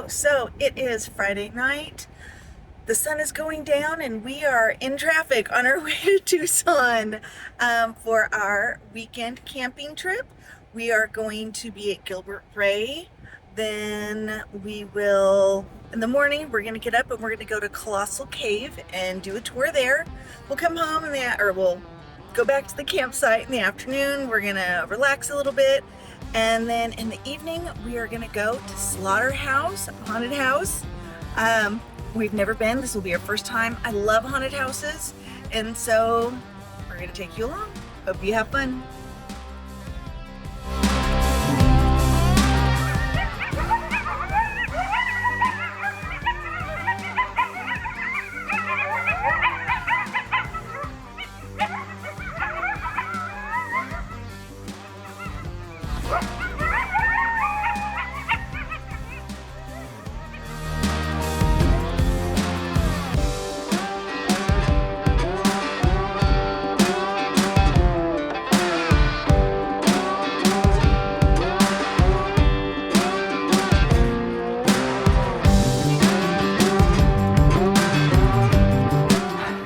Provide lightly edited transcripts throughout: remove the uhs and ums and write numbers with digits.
Hello. So it is Friday night. The sun is going down and we are in traffic on our way to Tucson for our weekend camping trip. We are going to be at Gilbert Ray. Then we will, in the morning, we're going to get up and we're going to go to Colossal Cave and do a tour there. We'll come home we'll go back to the campsite in the afternoon. We're going to relax a little bit. And then in the evening, we are gonna go to Slaughterhouse, haunted house. We've never been, this will be our first time. I love haunted houses. And so we're gonna take you along. Hope you have fun.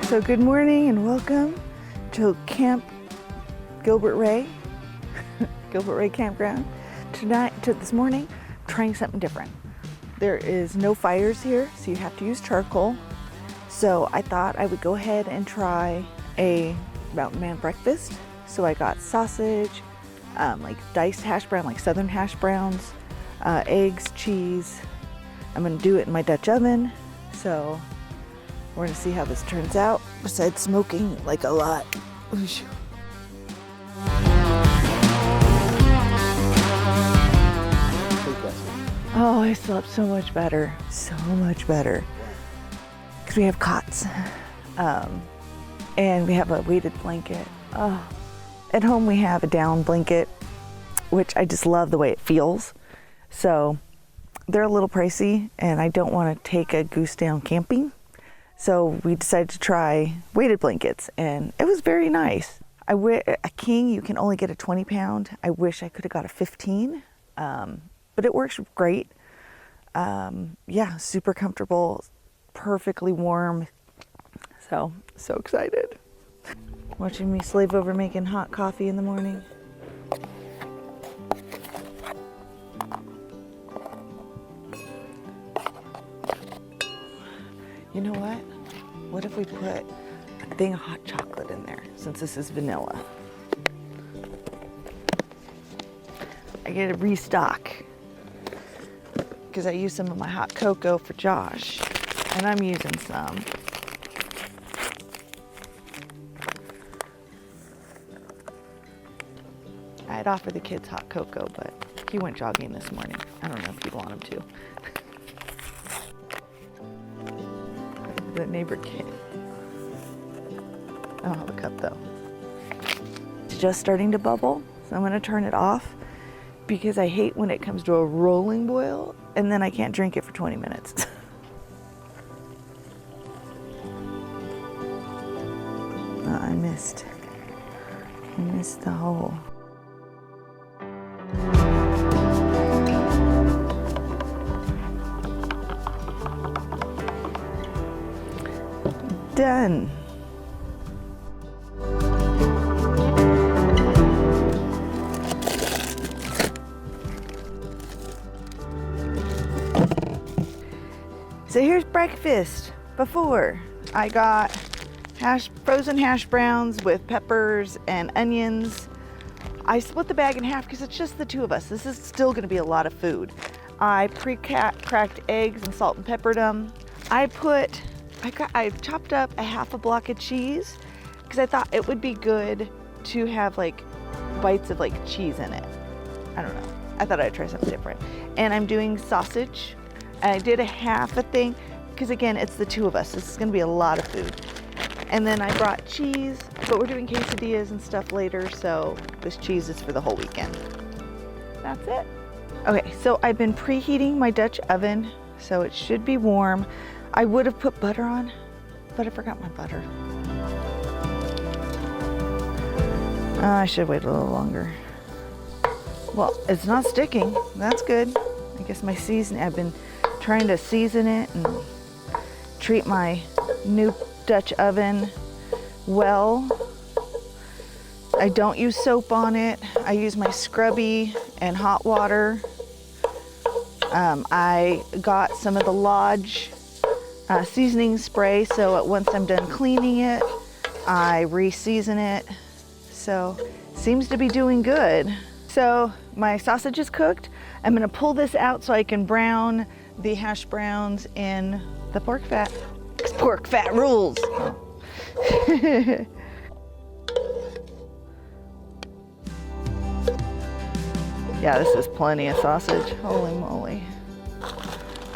So good morning and welcome to Camp Gilbert Ray, Gilbert Ray Campground. This morning, trying something different. There is no fires here, so you have to use charcoal. So I thought I would go ahead and try a mountain man breakfast. So I got sausage, like diced hash brown, like southern hash browns, eggs, cheese. I'm gonna do it in my Dutch oven. So we're gonna see how this turns out, besides smoking like a lot. Oosh. Oh, I slept so much better, because we have cots, and we have a weighted blanket. Oh. At home we have a down blanket, which I just love the way it feels. So they're a little pricey, and I don't want to take a goose down camping. So we decided to try weighted blankets, and it was very nice. A king, you can only get a 20 pound. I wish I could have got a 15, but it works great. Yeah, super comfortable, perfectly warm. So excited. Watching me slave over making hot coffee in the morning. You know what? What if we put a thing of hot chocolate in there, since this is vanilla? I get a restock, because I used some of my hot cocoa for Josh, and I'm using some. I'd offer the kids hot cocoa, but he went jogging this morning. I don't know if you'd want him to. The neighbor kid. I don't have a cup though. It's just starting to bubble, so I'm going to turn it off, because I hate when it comes to a rolling boil and then I can't drink it for 20 minutes. I missed the hole. Done. So here's breakfast. Before, I got frozen hash browns with peppers and onions. I split the bag in half because it's just the two of us. This is still going to be a lot of food. I cracked eggs and salt and peppered them. I chopped up a half a block of cheese because I thought it would be good to have like bites of like cheese in it. I don't know. I thought I'd try something different. And I'm doing sausage. I did a half a thing because again, it's the two of us. This is going to be a lot of food. And then I brought cheese, but we're doing quesadillas and stuff later, so this cheese is for the whole weekend. That's it. Okay, so I've been preheating my Dutch oven, so it should be warm. I would have put butter on, but I forgot my butter. I should wait a little longer. Well, it's not sticking. That's good. I guess my seasoning, I've been trying to season it and treat my new Dutch oven well. I don't use soap on it. I use my scrubby and hot water. I got some of the Lodge seasoning spray, so once I'm done cleaning it, I re-season it. So seems to be doing good. So my sausage is cooked. I'm gonna pull this out so I can brown the hash browns in the pork fat. 'Cause pork fat rules. Yeah, this is plenty of sausage. Holy moly.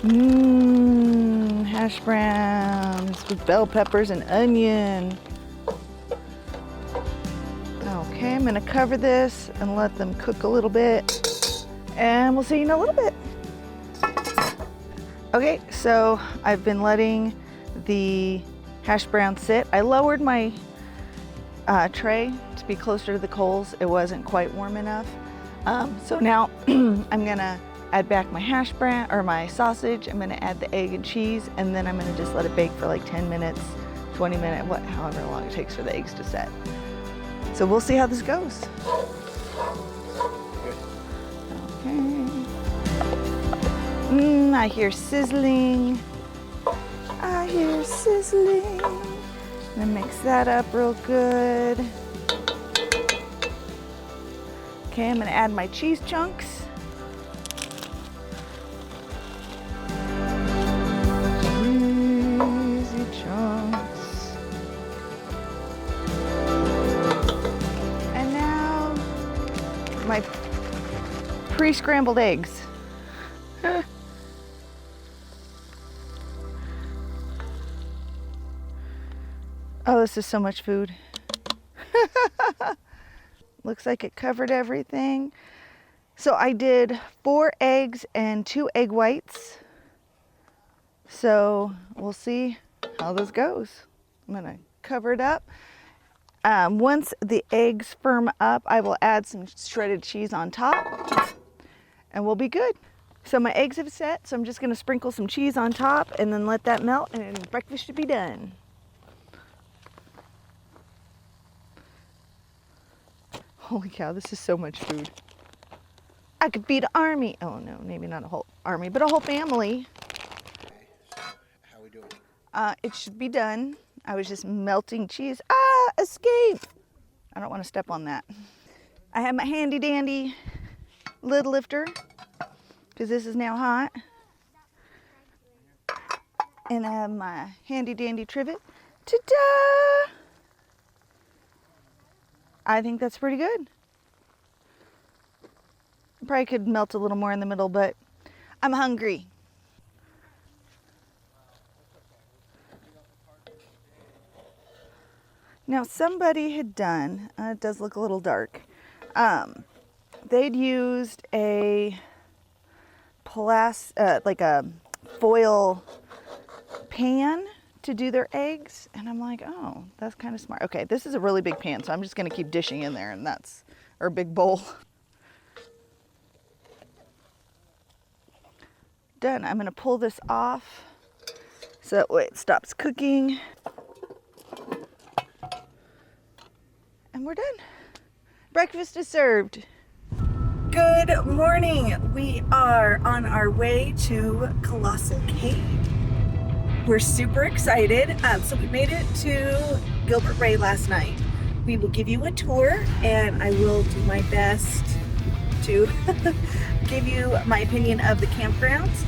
Mmm, hash browns with bell peppers and onion. Okay, I'm gonna cover this and let them cook a little bit. And we'll see you in a little bit. Okay, so I've been letting the hash brown sit. I lowered my tray to be closer to the coals. It wasn't quite warm enough. So now I'm gonna add back my hash brown or my sausage. I'm gonna add the egg and cheese, and then I'm gonna just let it bake for like 10 minutes, 20 minutes, however long it takes for the eggs to set. So we'll see how this goes. Okay. I hear sizzling. I hear sizzling. I'm gonna mix that up real good. Okay, I'm gonna add my cheese chunks. Cheesy chunks. And now my pre-scrambled eggs. Oh, this is so much food. Looks like it covered everything. So I did 4 eggs and 2 egg whites. So we'll see how this goes. I'm gonna cover it up. Once the eggs firm up, I will add some shredded cheese on top and we'll be good. So my eggs have set, so I'm just gonna sprinkle some cheese on top and then let that melt and breakfast should be done. Holy cow, this is so much food. I could feed an army. Oh no, maybe not a whole army, but a whole family. Okay, so how are we doing? It should be done. I was just melting cheese. Ah, escape! I don't want to step on that. I have my handy dandy lid lifter, because this is now hot. And I have my handy dandy trivet. Ta-da! I think that's pretty good. Probably could melt a little more in the middle, but I'm hungry. Now somebody had done, it does look a little dark. They'd used a like a foil pan to do their eggs, and I'm like, oh, that's kind of smart. Okay, this is a really big pan, so I'm just gonna keep dishing in there, and that's our big bowl. Done. I'm gonna pull this off so that way it stops cooking. And we're done. Breakfast is served. Good morning. We are on our way to Colossal Caves. We're super excited. So we made it to Gilbert Ray last night. We will give you a tour, and I will do my best to give you my opinion of the campgrounds.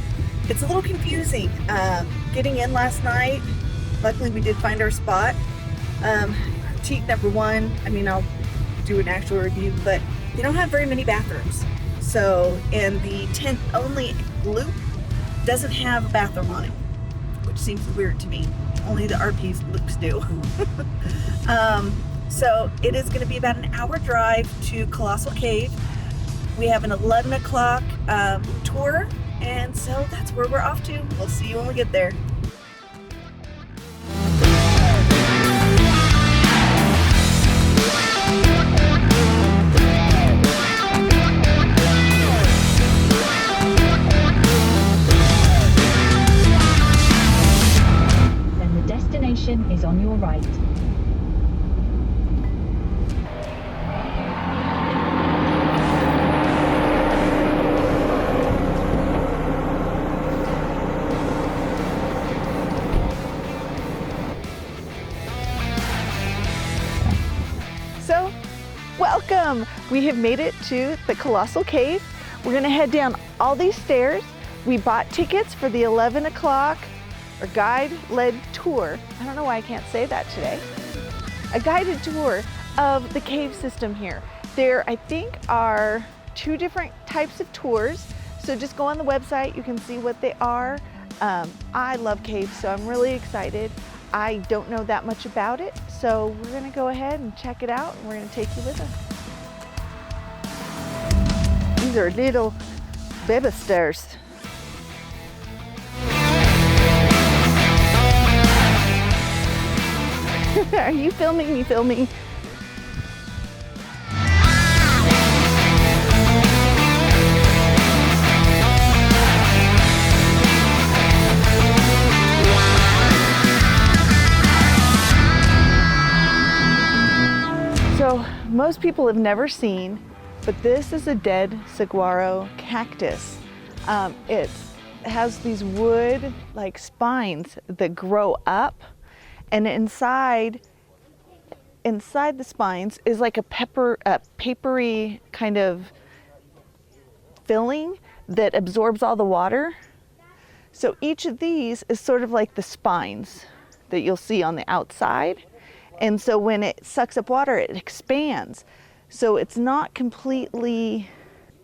It's a little confusing getting in last night. Luckily we did find our spot. Critique number one, I mean, I'll do an actual review, but they don't have very many bathrooms. So, and the tent only loop doesn't have a bathroom on it, which seems weird to me. Only the RP's loops do. So it is going to be about an hour drive to Colossal Cave. We have an 11 o'clock tour, and so that's where we're off to. We'll see you when we get there. your right. So, welcome! We have made it to the Colossal Cave. We're gonna head down all these stairs. We bought tickets for the 11 o'clock or guide-led tour. I don't know why I can't say that today. A guided tour of the cave system here. There, I think, are 2 different types of tours. So just go on the website, you can see what they are. I love caves, so I'm really excited. I don't know that much about it, so we're gonna go ahead and check it out, and we're gonna take you with us. These are little baby stairs. Are you filming me filming? So most people have never seen, but this is a dead saguaro cactus. It has these wood like spines that grow up, and inside the spines is like a papery kind of filling that absorbs all the water. So each of these is sort of like the spines that you'll see on the outside. And so when it sucks up water, it expands. So it's not completely,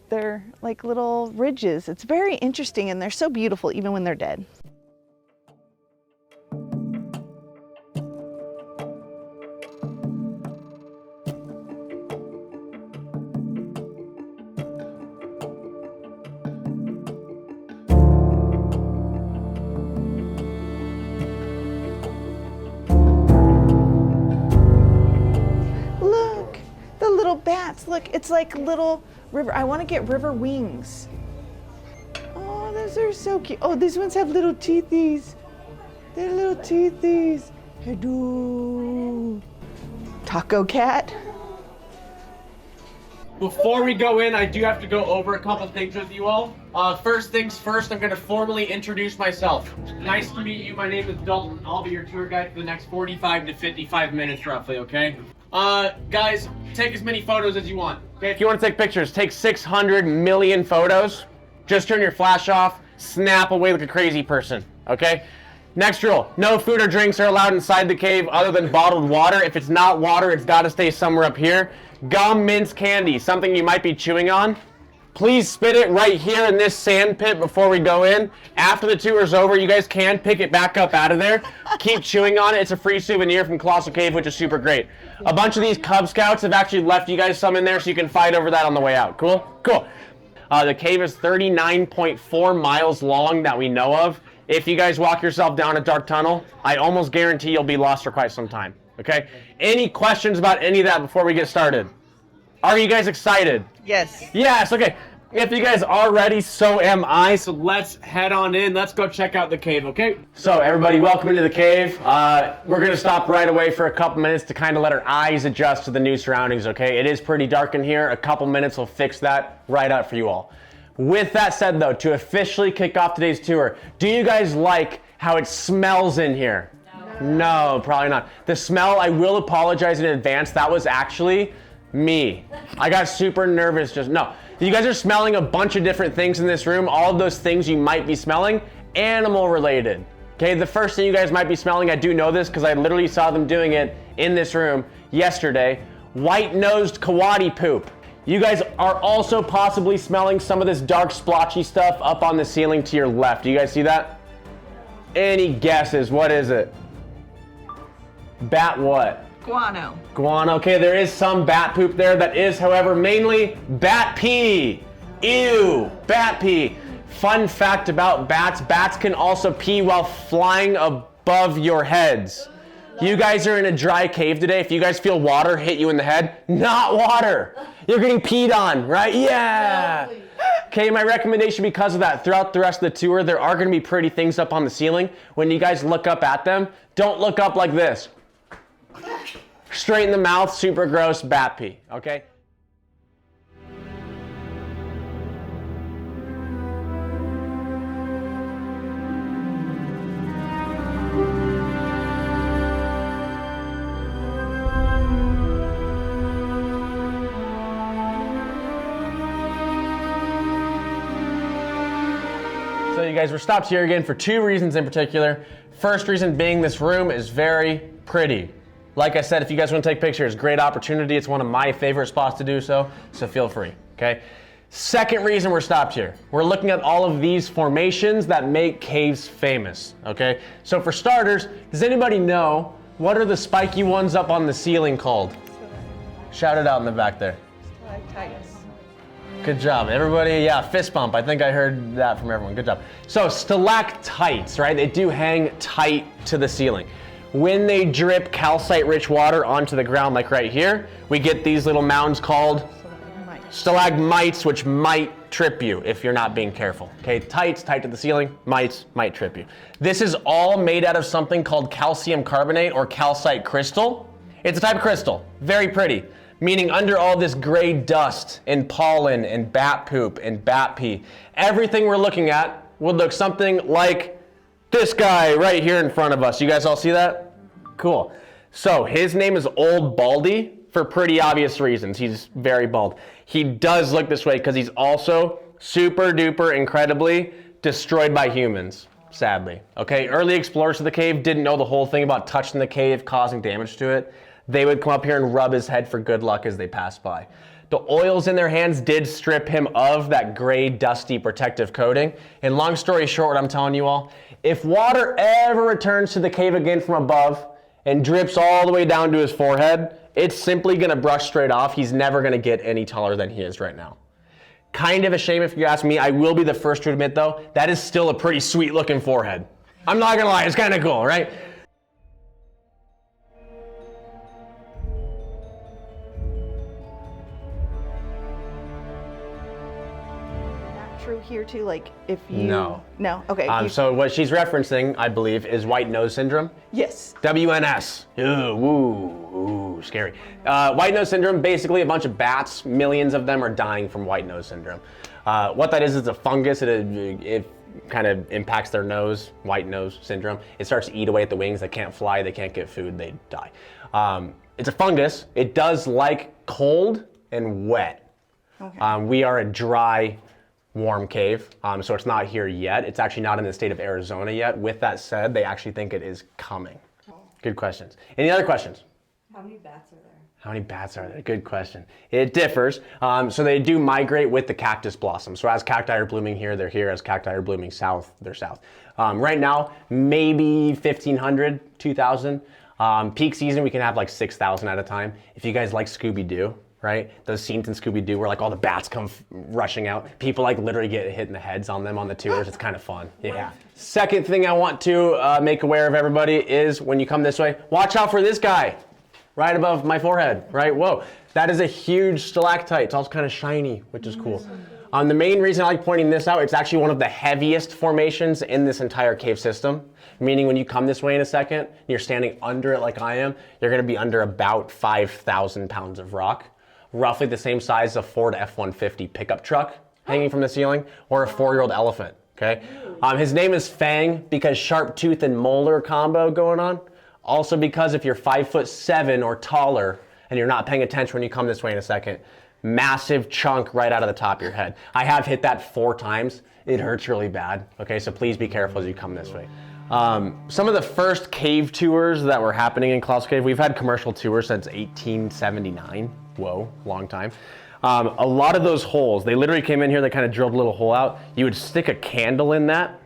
they're like little ridges. It's very interesting, and they're so beautiful even when they're dead. Bats, look, it's like little river. I want to get river wings. Oh, those are so cute. Oh, these ones have little teethies. They're little teethies. Hello. Taco cat. Before we go in, I do have to go over a couple things with you all. First things first, I'm going to formally introduce myself. Nice to meet you. My name is Dalton. I'll be your tour guide for the next 45 to 55 minutes roughly, okay? Guys, take as many photos as you want. Okay, if you want to take pictures, take 600 million photos. Just turn your flash off, snap away like a crazy person, okay? Next rule, no food or drinks are allowed inside the cave other than bottled water. If it's not water, it's got to stay somewhere up here. Gum, mints, candy, something you might be chewing on. Please spit it right here in this sand pit before we go in. After the tour is over, you guys can pick it back up out of there. Keep chewing on it. It's a free souvenir from Colossal Cave, which is super great. A bunch of these Cub Scouts have actually left you guys some in there so you can fight over that on the way out. Cool? Cool. The cave is 39.4 miles long that we know of. If you guys walk yourself down a dark tunnel, I almost guarantee you'll be lost for quite some time. Okay? Any questions about any of that before we get started? Are you guys excited? Yes. Yes, okay. If you guys are ready, so am I. So let's head on in. Let's go check out the cave, okay? So everybody, welcome into the cave. We're gonna stop right away for a couple minutes to kind of let our eyes adjust to the new surroundings, okay? It is pretty dark in here. A couple minutes will fix that right out for you all. With that said though, to officially kick off today's tour, do you guys like how it smells in here? No, probably not. The smell, I will apologize in advance. That was actually me. I got super nervous no. You guys are smelling a bunch of different things in this room. All of those things you might be smelling, animal related. Okay, the first thing you guys might be smelling, I do know this because I literally saw them doing it in this room yesterday, white-nosed coati poop. You guys are also possibly smelling some of this dark splotchy stuff up on the ceiling to your left. Do you guys see that? Any guesses? What is it? Bat what? Guano. Guano. Okay, there is some bat poop there. That is, however, mainly bat pee. Ew, bat pee. Fun fact about bats, bats can also pee while flying above your heads. You guys are in a dry cave today. If you guys feel water hit you in the head, not water. You're getting peed on, right? Yeah. Okay, my recommendation because of that, throughout the rest of the tour, there are going to be pretty things up on the ceiling. When you guys look up at them, don't look up like this. Straight in the mouth, super gross, bat pee, okay? So you guys, we're stopped here again for two reasons in particular. First reason being this room is very pretty. Like I said, if you guys want to take pictures, great opportunity. It's one of my favorite spots to do so feel free, okay? Second reason we're stopped here. We're looking at all of these formations that make caves famous, okay? So for starters, does anybody know what are the spiky ones up on the ceiling called? Shout it out in the back there. Stalactites. Good job, everybody. Yeah, fist bump. I think I heard that from everyone. Good job. So stalactites, right? They do hang tight to the ceiling. When they drip calcite-rich water onto the ground, like right here, we get these little mounds called stalagmites, which might trip you if you're not being careful. Okay, tight to the ceiling, mites might trip you. This is all made out of something called calcium carbonate or calcite crystal. It's a type of crystal, very pretty. Meaning under all this gray dust and pollen and bat poop and bat pee, everything we're looking at would look something like this guy right here in front of us. You guys all see that? Cool. So his name is Old Baldy for pretty obvious reasons. He's very bald. He does look this way because he's also super duper incredibly destroyed by humans, sadly. Okay, early explorers of the cave didn't know the whole thing about touching the cave, causing damage to it. They would come up here and rub his head for good luck as they passed by. The oils in their hands did strip him of that gray, dusty protective coating. And long story short, what I'm telling you all, if water ever returns to the cave again from above and drips all the way down to his forehead, it's simply gonna brush straight off. He's never gonna get any taller than he is right now. Kind of a shame if you ask me. I will be the first to admit though, that is still a pretty sweet looking forehead. I'm not gonna lie, it's kind of cool, right? True here too, like if you... No. Okay. So what she's referencing, I believe, is white nose syndrome. Yes. WNS. Ooh, scary. White nose syndrome, basically a bunch of bats, millions of them are dying from white nose syndrome. What that is a fungus. It kind of impacts their nose, white nose syndrome. It starts to eat away at the wings. They can't fly, they can't get food, they die. It's a fungus. It does like cold and wet. Okay. We are a dry, warm cave, so it's not here yet. It's actually not in the state of Arizona yet. With that said, they actually think it is coming. Good questions. Any other questions? How many bats are there? How many bats are there? Good question. It differs. So they do migrate with the cactus blossom. So as cacti are blooming here, they're here. As cacti are blooming south, they're south. Right now, maybe 1,500, 2,000. Peak season, we can have like 6,000 at a time. If you guys like Scooby-Doo, right? Those scenes in Scooby-Doo where like all the bats come rushing out. People like literally get hit in the heads on them on the tours. It's kind of fun. Yeah. Second thing I want to make aware of everybody is when you come this way, watch out for this guy right above my forehead, right? Whoa, that is a huge stalactite. It's also kind of shiny, which is cool. The main reason I like pointing this out, it's actually one of the heaviest formations in this entire cave system. Meaning when you come this way in a second, and you're standing under it like I am, you're gonna be under about 5,000 pounds of rock. Roughly the same size as a Ford F-150 pickup truck hanging from the ceiling, or a 4-year-old elephant, okay? His name is Fang because sharp tooth and molar combo going on. Also because if you're 5'7" or taller and you're not paying attention when you come this way in a second, massive chunk right out of the top of your head. I have hit that 4 times. It hurts really bad, okay? So please be careful as you come this way. Some of the first cave tours that were happening in Colossal Cave, we've had commercial tours since 1879. Whoa, long time. A lot of those holes, they literally came in here, they kind of drilled a little hole out. You would stick a candle in that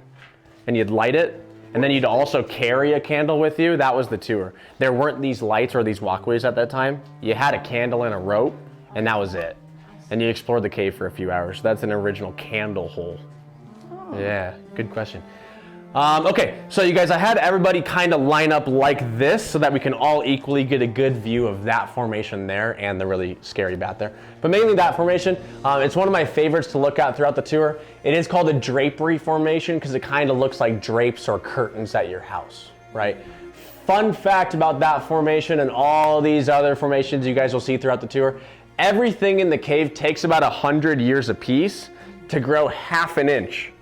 and you'd light it. And then you'd also carry a candle with you. That was the tour. There weren't these lights or these walkways at that time. You had a candle and a rope and that was it. And you explored the cave for a few hours. That's an original candle hole. Oh. Yeah, good question. Okay, so you guys, I had everybody kind of line up like this so that we can all equally get a good view of that formation there and the really scary bat there. But mainly that formation, it's one of my favorites to look at throughout the tour. It is called a drapery formation because it kind of looks like drapes or curtains at your house, right? Fun fact about that formation and all these other formations you guys will see throughout the tour, everything in the cave takes about 100 years apiece to grow half an inch.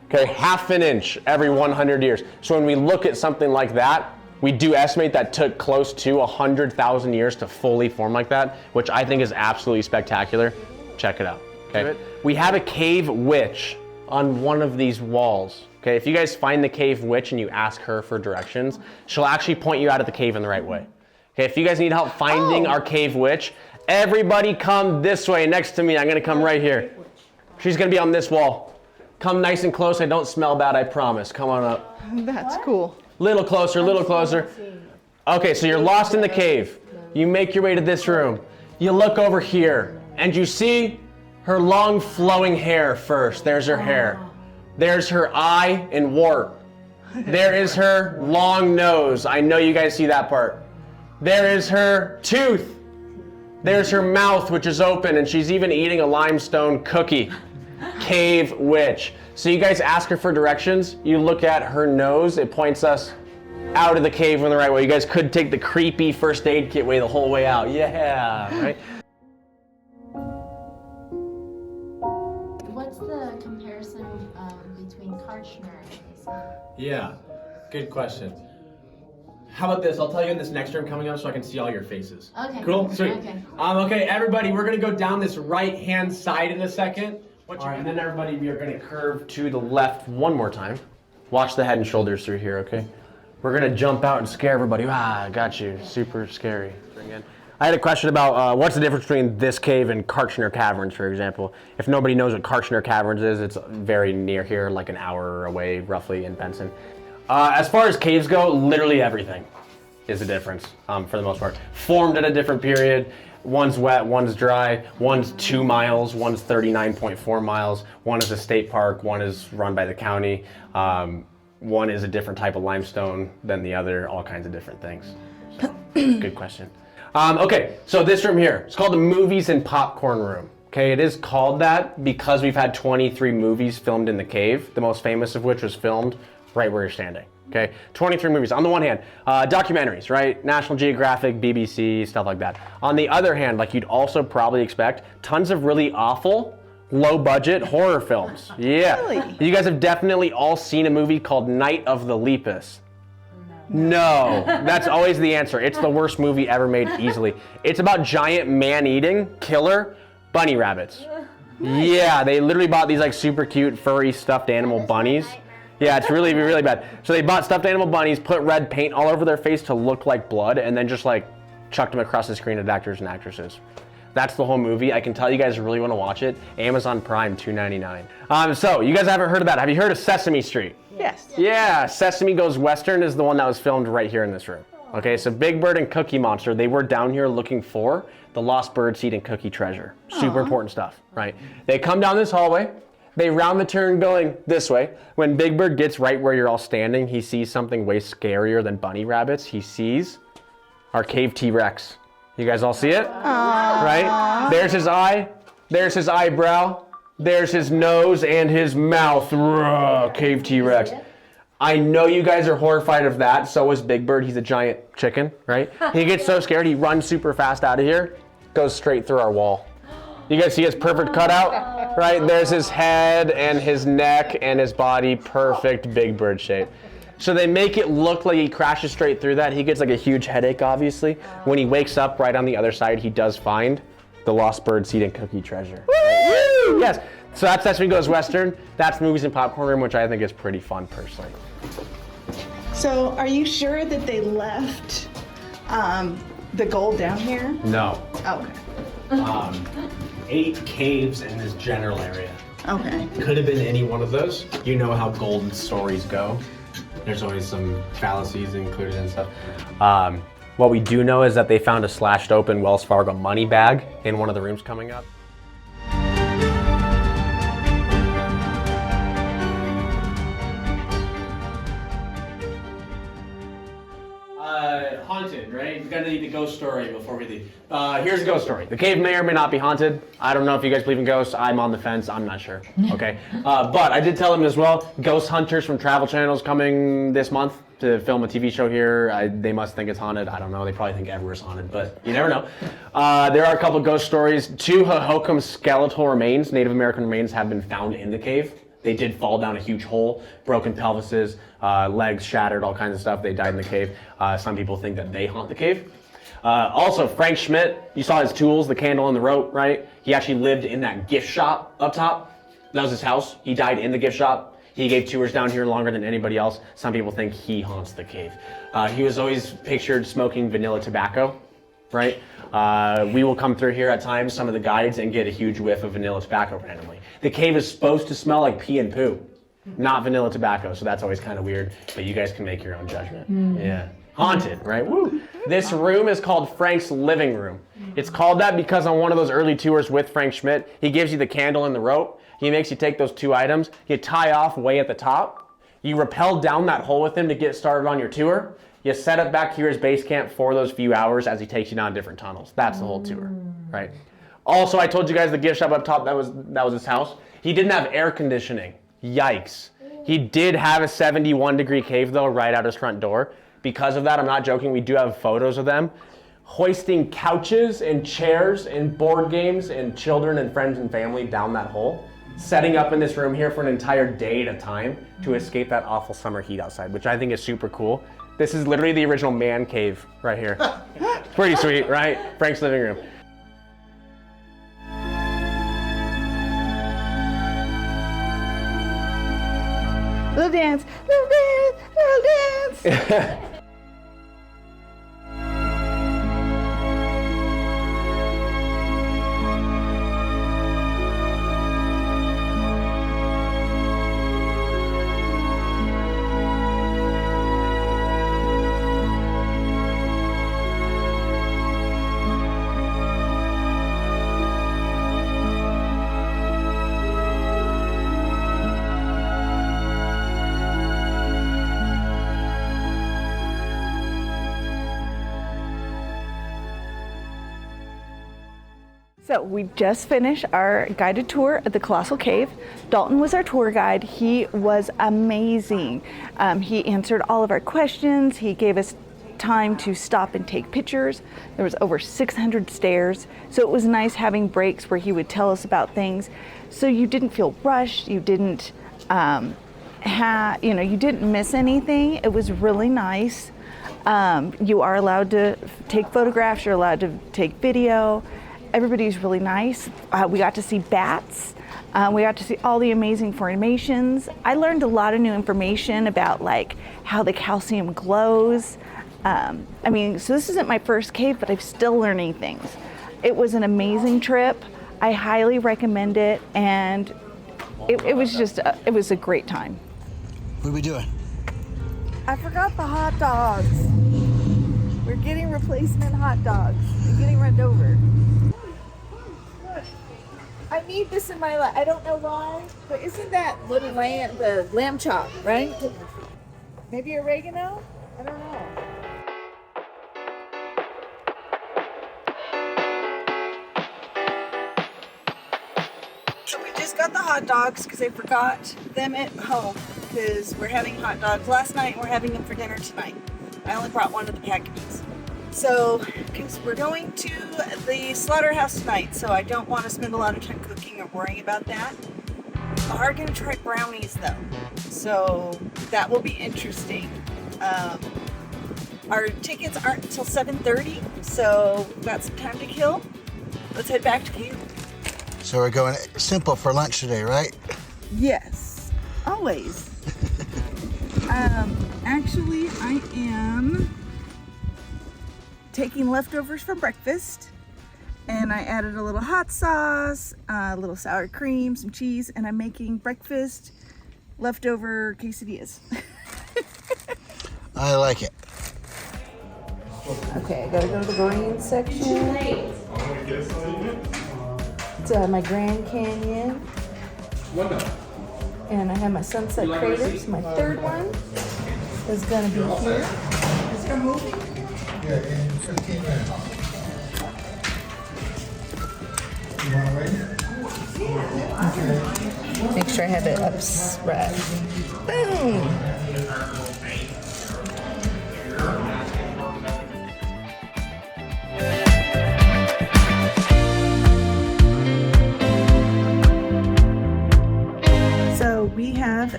Okay, half an inch every 100 years. So when we look at something like that, we do estimate that took close to 100,000 years to fully form like that, which I think is absolutely spectacular. Check it out, okay? We have a cave witch on one of these walls. Okay, if you guys find the cave witch and you ask her for directions, she'll actually point you out of the cave in the right way. Okay, if you guys need help finding our cave witch, everybody come this way next to me. I'm gonna come right here. She's gonna be on this wall. Come nice and close. I don't smell bad, I promise. Come on up. That's cool. Little closer, little closer. Okay, so you're lost in the cave. You make your way to this room. You look over here and you see her long flowing hair first. There's her hair. There's her eye and wart. There is her long nose. I know you guys see that part. There is her tooth. There's her mouth, which is open, and she's even eating a limestone cookie. Cave witch. So you guys ask her for directions. You look at her nose. It points us out of the cave in the right way. You guys could take the creepy first aid kit way the whole way out. Yeah, right? What's the comparison between Karchner and Mason? Yeah, good question. How about this? I'll tell you in this next room coming up so I can see all your faces. Okay. Cool? Sweet. Okay. Okay, everybody, we're gonna go down this right-hand side in a second. All right, and then everybody, we are gonna curve to the left one more time. Watch the head and shoulders through here, okay? We're gonna jump out and scare everybody. Ah, got you. Super scary. I had a question about what's the difference between this cave and Karchner Caverns, for example. If nobody knows what Karchner Caverns is, it's very near here, like an hour away, roughly, in Benson. As far as caves go, literally everything is a difference, for the most part. Formed at a different period. One's wet, one's dry, one's 2 miles, one's 39.4 miles, one is a state park, one is run by the county, one is a different type of limestone than the other, all kinds of different things. So, good question. Okay, so this room here, it's called the Movies and Popcorn Room. Okay, it is called that because we've had 23 movies filmed in the cave, the most famous of which was filmed right where you're standing. Okay, 23 movies. On the one hand, documentaries, right? National Geographic, BBC, stuff like that. On the other hand, like you'd also probably expect, tons of really awful, low-budget horror films. Yeah. Really? You guys have definitely all seen a movie called Night of the Lepus. No, that's always the answer. It's the worst movie ever made, easily. It's about giant man-eating, killer bunny rabbits. Yeah, they literally bought these like super cute, furry, stuffed animal bunnies. Yeah, it's really, really bad. So they bought stuffed animal bunnies, put red paint all over their face to look like blood, and then just like chucked them across the screen at actors and actresses. That's the whole movie. I can tell you guys really want to watch it. Amazon Prime, $2.99. So you guys haven't heard of that. Have you heard of Sesame Street? Yes. Yeah, Sesame Goes Western is the one that was filmed right here in this room. Okay, so Big Bird and Cookie Monster, they were down here looking for the lost bird seed and cookie treasure. Super important stuff, right? They come down this hallway. They round the turn going this way. When Big Bird gets right where you're all standing, he sees something way scarier than bunny rabbits. He sees our cave T-Rex. You guys all see it? Right? There's his eye. There's his eyebrow. There's his nose and his mouth. Cave T-Rex. I know you guys are horrified of that. So is Big Bird. He's a giant chicken, right? He gets so scared, he runs super fast out of here, goes straight through our wall. You guys see his perfect cutout? Right? There's his head and his neck and his body, perfect Big Bird shape. So they make it look like he crashes straight through that. He gets like a huge headache, obviously. When he wakes up right on the other side, he does find the lost bird seed and cookie treasure. Woo! Yes. So that's Sesame Goes Western. That's Movies and Popcorn Room, which I think is pretty fun personally. So are you sure that they left the gold down here? No. Oh, okay. 8 caves in this general area. Okay. Could have been any one of those. You know how golden stories go. There's always some fallacies included and stuff. What we do know is that they found a slashed open Wells Fargo money bag in one of the rooms coming up. Haunted, right? We've got to need a ghost story before we leave. Here's a ghost story. The cave may or may not be haunted. I don't know if you guys believe in ghosts. I'm on the fence. I'm not sure. Okay. But I did tell him as well, ghost hunters from Travel Channel is coming this month. to film a TV show here. They must think it's haunted. I don't know. They probably think everywhere's haunted, but you never know. There are a couple ghost stories. 2 Hohokam skeletal remains, Native American remains, have been found in the cave. They did fall down a huge hole, broken pelvises, legs shattered, all kinds of stuff. They died in the cave. Some people think that they haunt the cave. Also, Frank Schmidt, you saw his tools, the candle and the rope, right? He actually lived in that gift shop up top. That was his house. He died in the gift shop. He gave tours down here longer than anybody else. Some people think he haunts the cave. He was always pictured smoking vanilla tobacco, right? We will come through here at times, some of the guides, and get a huge whiff of vanilla tobacco randomly. The cave is supposed to smell like pee and poo, not vanilla tobacco, so that's always kind of weird, but you guys can make your own judgment. Yeah. Haunted, right? Woo! This room is called Frank's living room. It's called that because on one of those early tours with Frank Schmidt, he gives you the candle and the rope. He makes you take those 2 items, you tie off way at the top, you rappel down that hole with him to get started on your tour, you set up back here as base camp for those few hours as he takes you down different tunnels. That's the whole tour, right? Also, I told you guys the gift shop up top, that was his house. He didn't have air conditioning. Yikes. He did have a 71-degree cave though right out his front door. Because of that, I'm not joking, we do have photos of them hoisting couches and chairs and board games and children and friends and family down that hole, setting up in this room here for an entire day at a time to escape that awful summer heat outside, which I think is super cool. This is literally the original man cave right here. Pretty sweet, right? Frank's living room. Little dance, little dance, little dance. So we just finished our guided tour at the Colossal Cave. Dalton was our tour guide. He was amazing. He answered all of our questions. He gave us time to stop and take pictures. There was over 600 stairs. So it was nice having breaks where he would tell us about things. So you didn't feel rushed. You didn't, you didn't miss anything. It was really nice. You are allowed to take photographs. You're allowed to take video. Everybody's really nice. We got to see bats. We got to see all the amazing formations. I learned a lot of new information about like how the calcium glows. So this isn't my first cave, but I'm still learning things. It was an amazing trip. I highly recommend it, and it was a great time. What are we doing? I forgot the hot dogs. We're getting replacement hot dogs. We're getting run over. I need this in my life. I don't know why, but isn't that little the lamb chop, right? Maybe oregano? I don't know. So we just got the hot dogs because I forgot them at home because we're having hot dogs last night and we're having them for dinner tonight. I only brought one of the packages. So, because we're going to the slaughterhouse tonight, so I don't want to spend a lot of time cooking or worrying about that. We are going to try brownies though, so that will be interesting. Our tickets aren't until 7:30, so we've got some time to kill. Let's head back to camp. So we're going simple for lunch today, right? Yes, always. Actually, I am taking leftovers for breakfast, and I added a little hot sauce, a little sour cream, some cheese, and I'm making breakfast leftover quesadillas. I like it. Okay, I gotta go to the green section. It's my Grand Canyon. And I have my Sunset Craters. My third one is gonna be here. Is it moving? Yeah, in 15 minutes. You want to wait? Make sure I have it up right. Boom!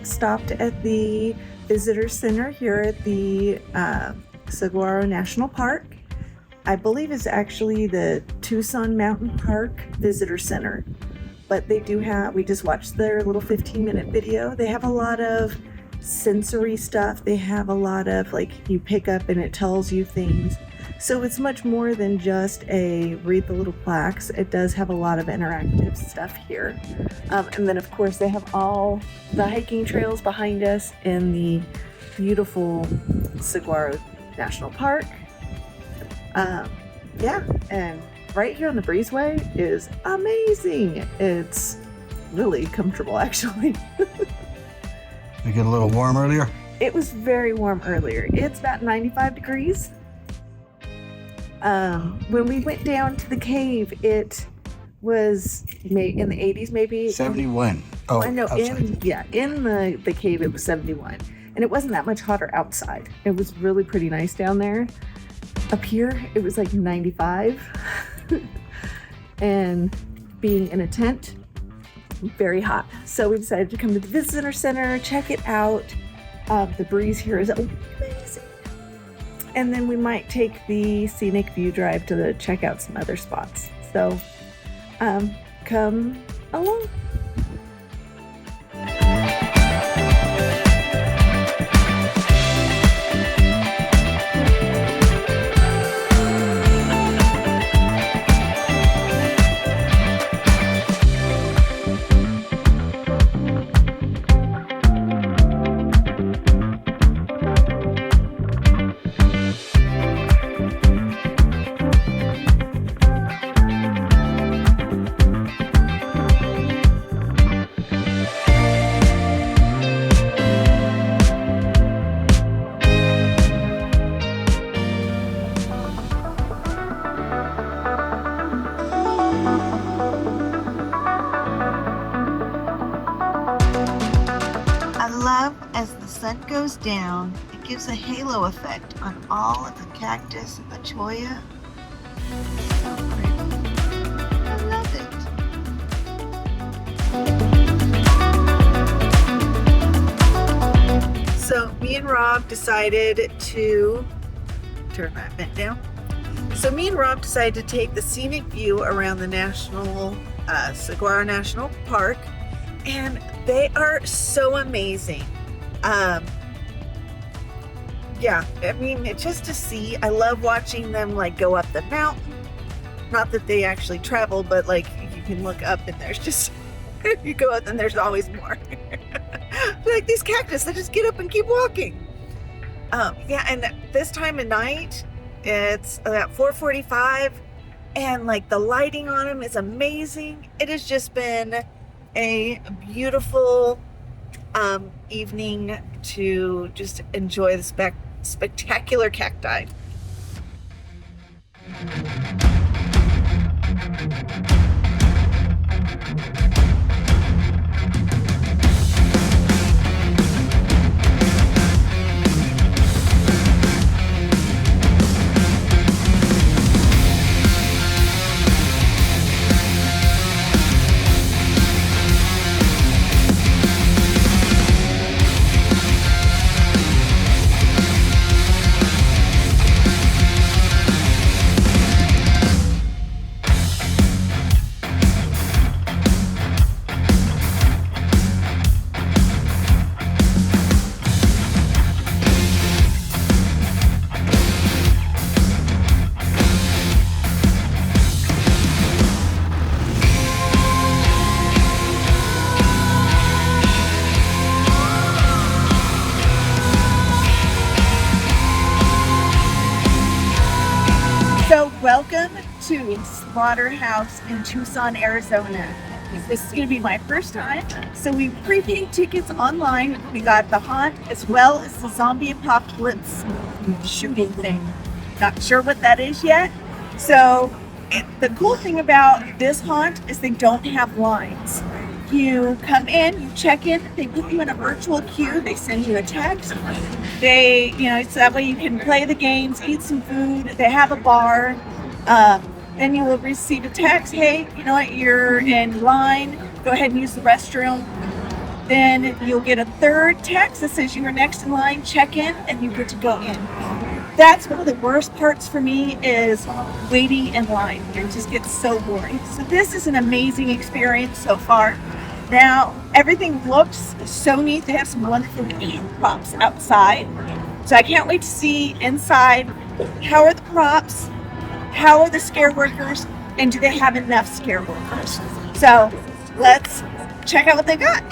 stopped at the visitor center here at the Saguaro National Park. I believe it's actually the Tucson Mountain Park Visitor Center. But they do have, we just watched their little 15-minute video. They have a lot of sensory stuff. They have a lot of, like, you pick up and it tells you things. So it's much more than just a read the little plaques. It does have a lot of interactive stuff here. And then of course they have all the hiking trails behind us in the beautiful Saguaro National Park. Yeah, and right here on the breezeway is amazing. It's really comfortable, actually. You get a little warm earlier? It was very warm earlier. It's about 95 degrees. When we went down to the cave, it was in the 80s, maybe. 71. Oh, I know. outside. In the cave, it was 71, and it wasn't that much hotter outside. It was really pretty nice down there. Up here, it was like 95, and being in a tent, very hot. So we decided to come to the visitor center, check it out. The breeze here is amazing. And then we might take the scenic view drive to check out some other spots. So come along. As the sun goes down, it gives a halo effect on all of the cactus and the cholla. So pretty. I love it. So me and Rob decided to turn that vent down. So me and Rob decided to take the scenic view around the Saguaro National Park, and they are so amazing. Yeah, I mean, it's just to see. I love watching them like go up the mountain. Not that they actually travel, but like you can look up and there's just you go up and there's always more. Like these cactus, they just get up and keep walking. Yeah, and this time of night, it's about 4:45, and like the lighting on them is amazing. It has just been a beautiful evening to just enjoy the spectacular cacti. So welcome to Slaughterhouse in Tucson, Arizona. This is going to be my first time. So we pre-paid tickets online. We got the haunt as well as the zombie apocalypse shooting thing. Not sure what that is yet. So the cool thing about this haunt is they don't have lines. You come in, you check in, they put you in a virtual queue, they send you a text. So that way you can play the games, eat some food. They have a bar. Then you will receive a text, hey, you know what, you're in line, go ahead and use the restroom. Then you'll get a third text that says you are next in line, check in, and you get to go in. That's one of the worst parts for me is waiting in line. It just gets so boring. So this is an amazing experience so far. Now, everything looks so neat. They have some wonderful props outside. So I can't wait to see inside. How are the props? How are the scare workers? And do they have enough scare workers? So let's check out what they got.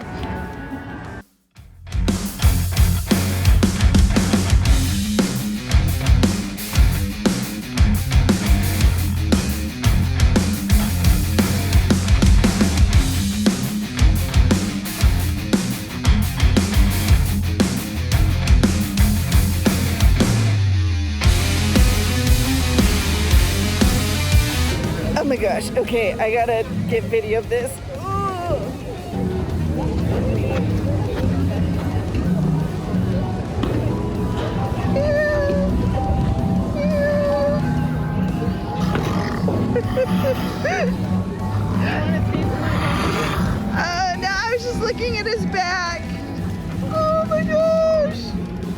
Oh my gosh, okay, I gotta get video of this. No, I was just looking at his bag. Oh my gosh!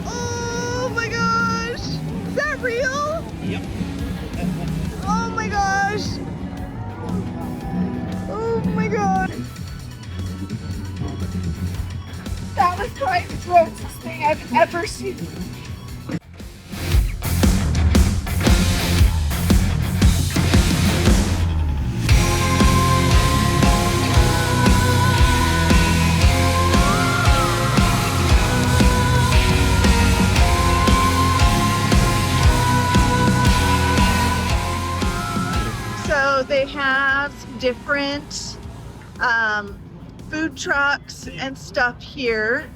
Oh my gosh! Is that real? Yep. Oh my gosh! Oh my god! That was probably the grossest thing I've ever seen. So they have different food trucks and stuff here.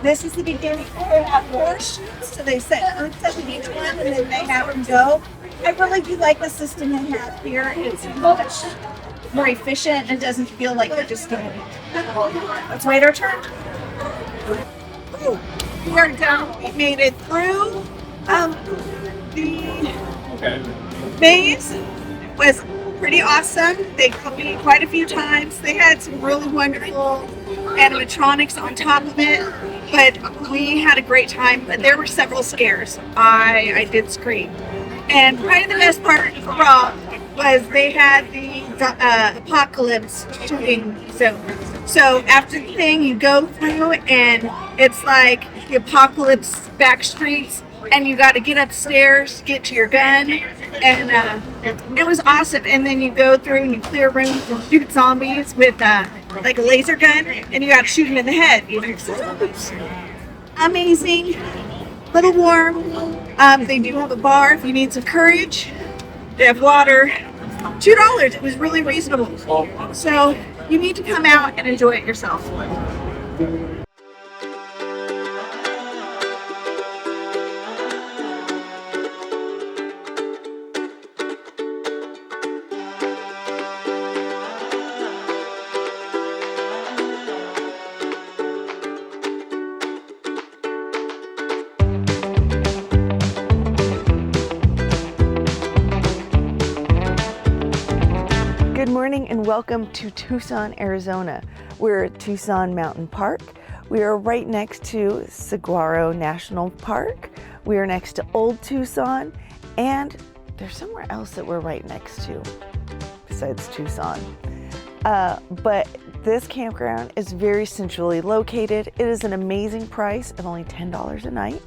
This is the beginning. They have portions, so they set groups up in each one, and then they have them go. I really do like the system they have here. It's much more efficient, and it doesn't feel like they're just doing it. Let's wait our turn. We are done. We made it through. The maze was pretty awesome. They caught me quite a few times. They had some really wonderful animatronics on top of it, but we had a great time. But there were several scares. I did scream. And probably the best part for Rob was they had the apocalypse shooting zone. So after the thing, you go through and it's like the apocalypse back streets, and you got to get upstairs, get to your gun, and it was awesome. And then you go through and you clear rooms and shoot zombies with like a laser gun, and you got to shoot them in the head. Amazing, little warm. They do have a bar if you need some courage. They have water. $2. It was really reasonable. So you need to come out and enjoy it yourself. Good morning and welcome to Tucson, Arizona. We're at Tucson Mountain Park. We are right next to Saguaro National Park. We are next to Old Tucson, and there's somewhere else that we're right next to besides Tucson. But this campground is very centrally located. It is an amazing price of only $10 a night.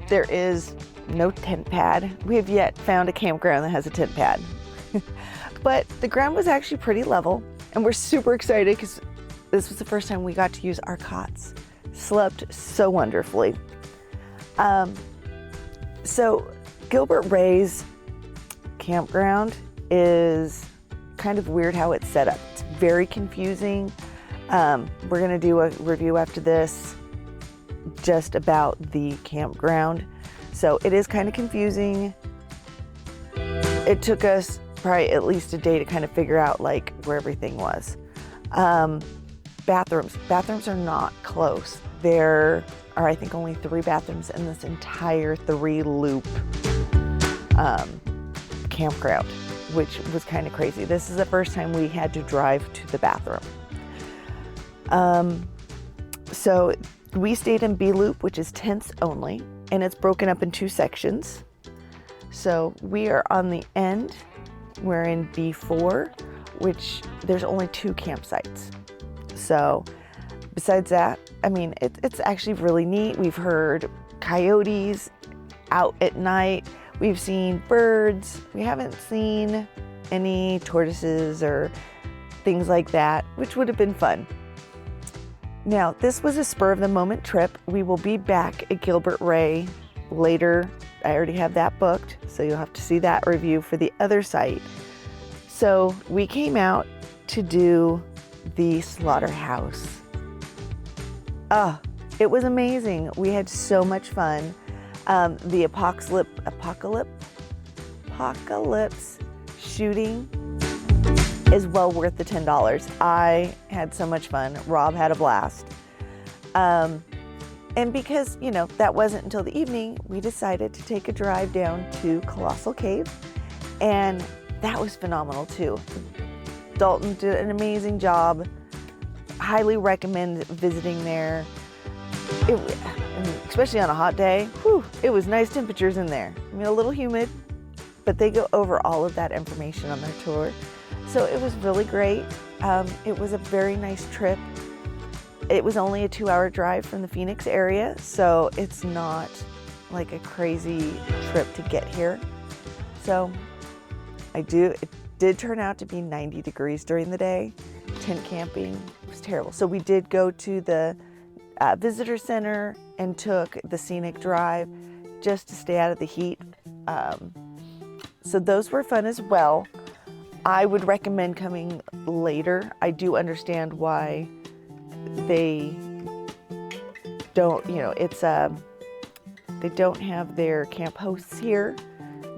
There is no tent pad. We have yet found a campground that has a tent pad. But the ground was actually pretty level, and we're super excited because this was the first time we got to use our cots. Slept so wonderfully. So Gilbert Ray's campground is kind of weird how it's set up. It's very confusing. We're gonna do a review after this just about the campground. So it is kind of confusing. It took us probably at least a day to kind of figure out like where everything was. Bathrooms are not close. There are, I think, only 3 bathrooms in this entire 3-loop campground, which was kind of crazy. This is the first time we had to drive to the bathroom. So we stayed in B loop, which is tents only, and it's broken up in 2 sections. So we are on the end. We're in B4, which there's only 2 campsites. So besides that, I mean, it's actually really neat. We've heard coyotes out at night. We've seen birds. We haven't seen any tortoises or things like that, which would have been fun. Now, this was a spur of the moment trip. We will be back at Gilbert Ray later. I already have that booked, so you'll have to see that review for the other site. So we came out to do the slaughterhouse. It was amazing. We had so much fun. The apocalypse shooting is well worth the $10. I had so much fun. Rob had a blast. And because, you know, that wasn't until the evening, we decided to take a drive down to Colossal Caves, and that was phenomenal too. Dalton did an amazing job. Highly recommend visiting there. Especially on a hot day, whew, it was nice temperatures in there. I mean, a little humid, but they go over all of that information on their tour. So it was really great. It was a very nice trip. It was only a 2-hour drive from the Phoenix area, so it's not like a crazy trip to get here. So it did turn out to be 90 degrees during the day. Tent camping was terrible. So we did go to the visitor center and took the scenic drive just to stay out of the heat. So those were fun as well. I would recommend coming later. I do understand why they don't, you know, they don't have their camp hosts here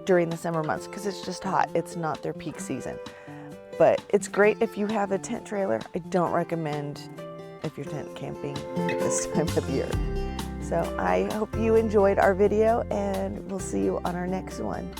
during the summer months because it's just hot. It's not their peak season. But it's great if you have a tent trailer. I don't recommend if you're tent camping at this time of year. So I hope you enjoyed our video, and we'll see you on our next one.